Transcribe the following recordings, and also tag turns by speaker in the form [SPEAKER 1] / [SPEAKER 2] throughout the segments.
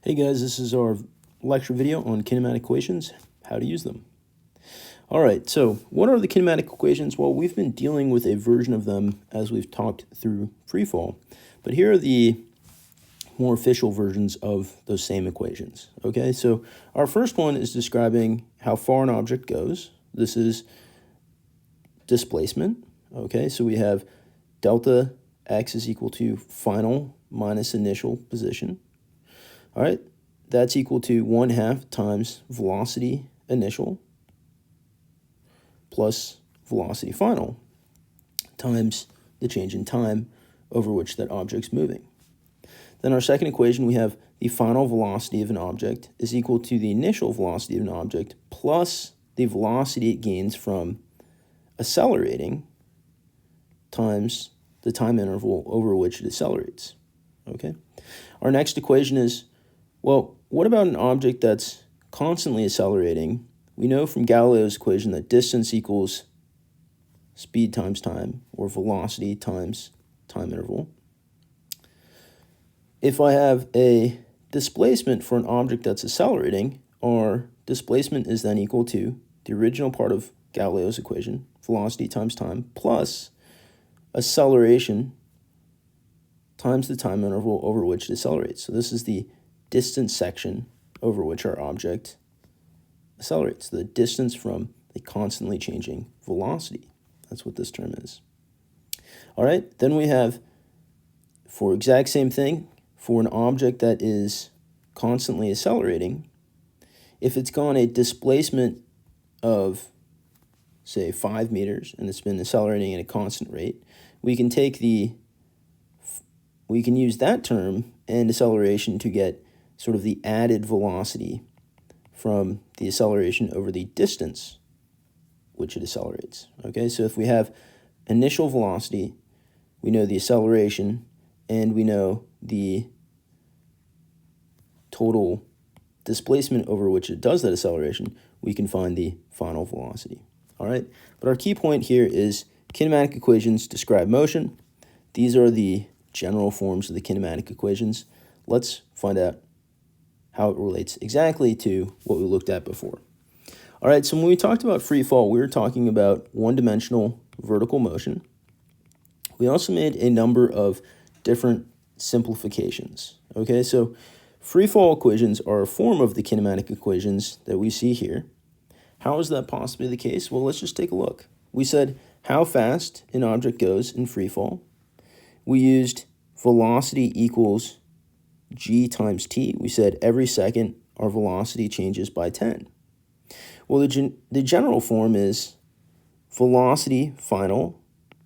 [SPEAKER 1] Hey guys, this is our lecture video on kinematic equations, how to use them. All right, so what are the kinematic equations? Well, we've been dealing with a version of them as we've talked through freefall, but here are the more official versions of those same equations. Okay, so our first one is describing how far an object goes. This is displacement. Okay, so we have delta x is equal to final minus initial position. All right, that's equal to 1/2 times velocity initial plus velocity final times the change in time over which that object's moving. Then our second equation, we have the final velocity of an object is equal to the initial velocity of an object plus the velocity it gains from accelerating times the time interval over which it accelerates. Okay. Our next equation is, well, what about an object that's constantly accelerating? We know from Galileo's equation that distance equals speed times time, or velocity times time interval. If I have a displacement for an object that's accelerating, our displacement is then equal to the original part of Galileo's equation, velocity times time, plus acceleration times the time interval over which it accelerates. So this is the distance section over which our object accelerates, the distance from a constantly changing velocity. That's what this term is. All right, then we have, for exact same thing, for an object that is constantly accelerating, if it's gone a displacement of, say, 5 meters, and it's been accelerating at a constant rate, we can use that term and acceleration to get sort of the added velocity from the acceleration over the distance which it accelerates. Okay, so if we have initial velocity, we know the acceleration, and we know the total displacement over which it does that acceleration, we can find the final velocity. All right, but our key point here is kinematic equations describe motion. These are the general forms of the kinematic equations. Let's find out how it relates exactly to what we looked at before. All right, so when we talked about free fall, we were talking about one-dimensional vertical motion. We also made a number of different simplifications. Okay, so free fall equations are a form of the kinematic equations that we see here. How is that possibly the case? Well, let's just take a look. We said how fast an object goes in free fall. We used velocity equals g times t. We said every second our velocity changes by 10. Well, the general form is velocity final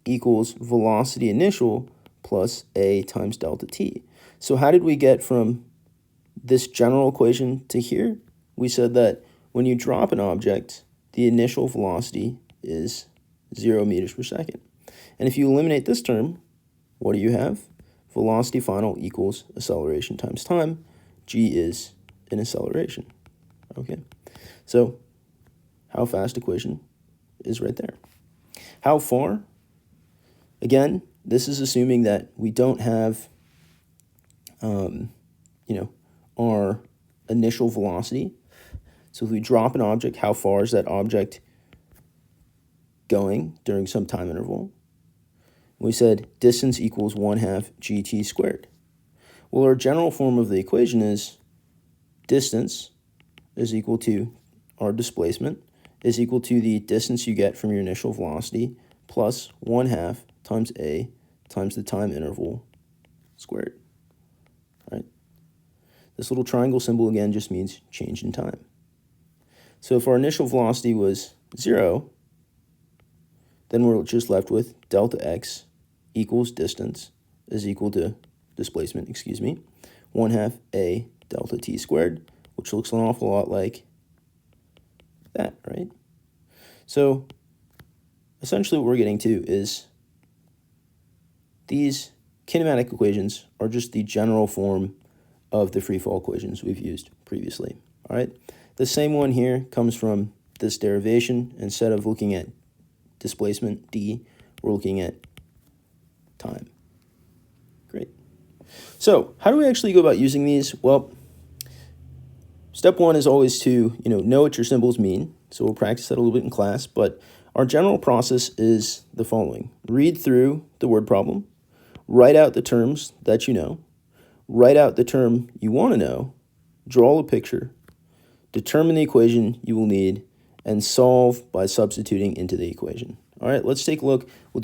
[SPEAKER 1] equals velocity initial plus a times delta t. So how did we get from this general equation to here? We said that when you drop an object, the initial velocity is 0 meters per second. And if you eliminate this term, what do you have? Velocity final equals acceleration times time. G is an acceleration. Okay, so how fast equation is right there. How far? Again, this is assuming that we don't have, our initial velocity. So if we drop an object, how far is that object going during some time interval? We said distance equals 1/2 gt squared. Well, our general form of the equation is distance is equal to our displacement is equal to the distance you get from your initial velocity plus 1/2 times a times the time interval squared. All right. This little triangle symbol again just means change in time. So if our initial velocity was 0, then we're just left with delta x equals distance is equal to displacement, 1/2 a delta t squared, which looks an awful lot like that, right? So essentially what we're getting to is these kinematic equations are just the general form of the free fall equations we've used previously. All right, the same one here comes from this derivation. Instead of looking at displacement d, we're looking at time. Great. So how do we actually go about using these? Well, step one is always to, know what your symbols mean. So we'll practice that a little bit in class, but our general process is the following. Read through the word problem, write out the terms that you know, write out the term you want to know, draw a picture, determine the equation you will need, and solve by substituting into the equation. All right, let's take a look. We'll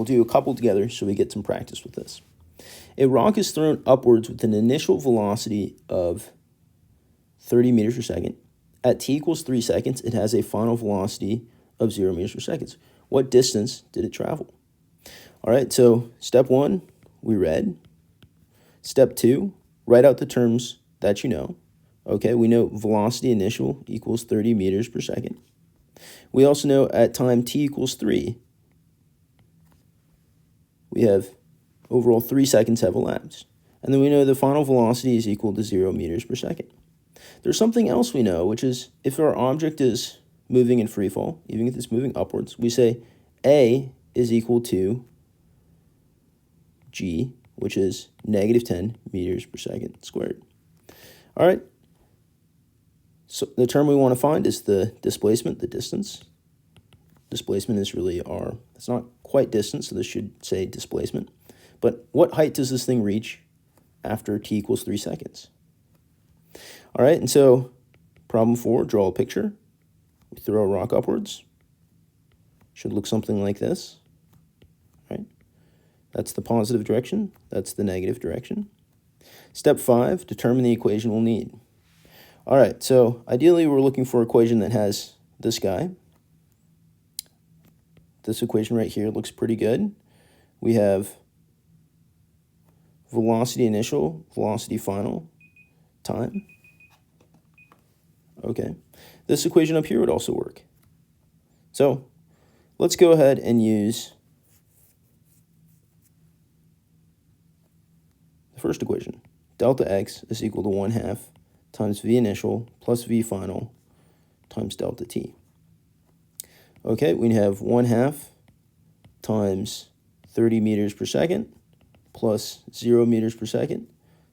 [SPEAKER 1] do a couple together so we get some practice with this. A rock is thrown upwards with an initial velocity of 30 meters per second. At t equals 3 seconds, it has a final velocity of 0 meters per second. What distance did it travel? All right, so step one, we read. Step two, write out the terms that you know. Okay, we know velocity initial equals 30 meters per second. We also know at time t equals 3, we have overall 3 seconds have elapsed. And then we know the final velocity is equal to 0 meters per second. There's something else we know, which is if our object is moving in free fall, even if it's moving upwards, we say A is equal to G, which is negative 10 meters per second squared. All right. So the term we want to find is the displacement, the distance. Displacement is really it's not quite distance, so this should say displacement. But what height does this thing reach after t equals 3 seconds? All right, and so problem 4, draw a picture. We throw a rock upwards. Should look something like this. Right? That's the positive direction. That's the negative direction. Step 5, determine the equation we'll need. All right, so ideally we're looking for an equation that has this guy. This equation right here looks pretty good. We have velocity initial, velocity final, time. Okay, this equation up here would also work. So let's go ahead and use the first equation. Delta x is equal to 1/2 times v initial plus v final times delta t. Okay, we have 1/2 times 30 meters per second plus 0 meters per second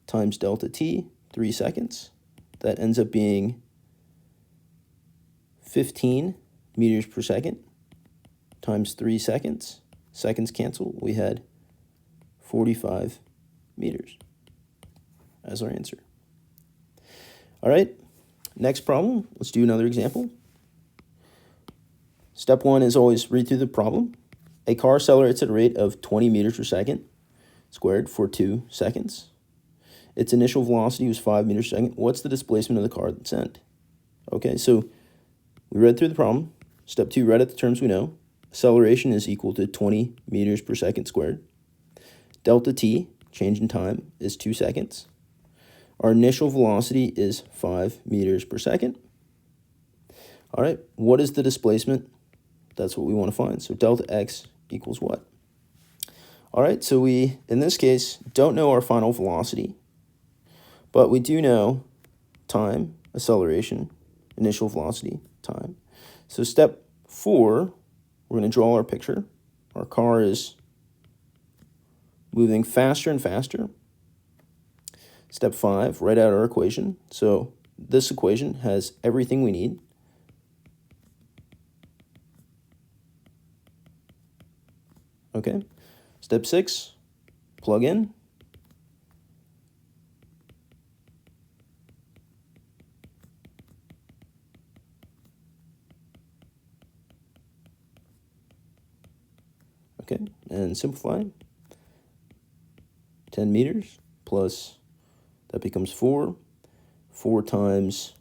[SPEAKER 1] times delta t, 3 seconds. That ends up being 15 meters per second times 3 seconds. Seconds cancel. We had 45 meters as our answer. All right, next problem. Let's do another example. Step 1 is always read through the problem. A car accelerates at a rate of 20 meters per second squared for 2 seconds. Its initial velocity was 5 meters per second. What's the displacement of the car that's sent? Okay, so we read through the problem. Step 2, write out the terms we know. Acceleration is equal to 20 meters per second squared. Delta t, change in time, is 2 seconds. Our initial velocity is 5 meters per second. All right, what is the displacement? That's what we want to find. So delta x equals what? All right, so we, in this case, don't know our final velocity, but we do know time, acceleration, initial velocity, time. So step 4, we're going to draw our picture. Our car is moving faster and faster. Step 5, write out our equation. So this equation has everything we need. Okay. Step 6, plug in. Okay, and simplify. 10 meters plus, that becomes 4. 4 times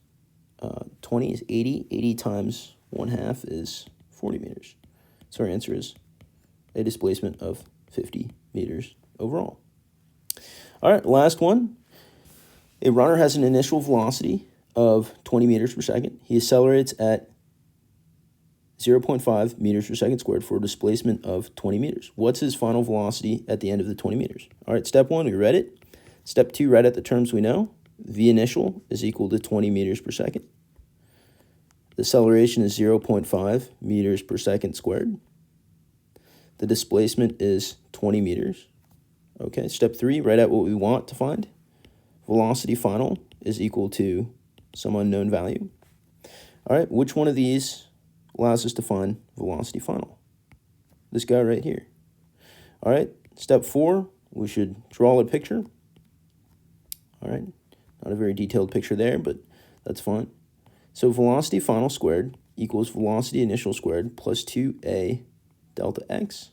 [SPEAKER 1] 20 is 80. 80 times 1/2 is 40 meters. So our answer is a displacement of 50 meters overall. All right, last one. A runner has an initial velocity of 20 meters per second. He accelerates at 0.5 meters per second squared for a displacement of 20 meters. What's his final velocity at the end of the 20 meters? All right, step 1, we read it. Step 2, write out the terms we know. V initial is equal to 20 meters per second. The acceleration is 0.5 meters per second squared. The displacement is 20 meters. Okay, step 3, write out what we want to find. Velocity final is equal to some unknown value. All right, which one of these allows us to find velocity final? This guy right here. All right, step 4, we should draw a picture. All right, not a very detailed picture there, but that's fine. So velocity final squared equals velocity initial squared plus 2a delta x.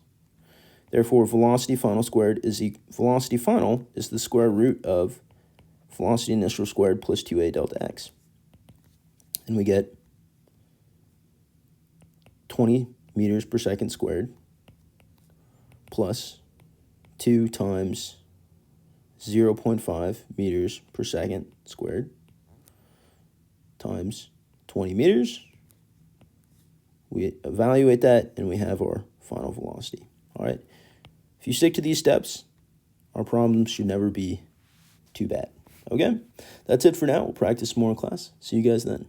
[SPEAKER 1] Therefore, velocity final squared is velocity final is the square root of velocity initial squared plus 2a delta x. And we get 20 meters per second squared plus 2 times 0.5 meters per second squared times 20 meters. We evaluate that and we have our final velocity. All right. If you stick to these steps, our problems should never be too bad. Okay, that's it for now. We'll practice more in class. See you guys then.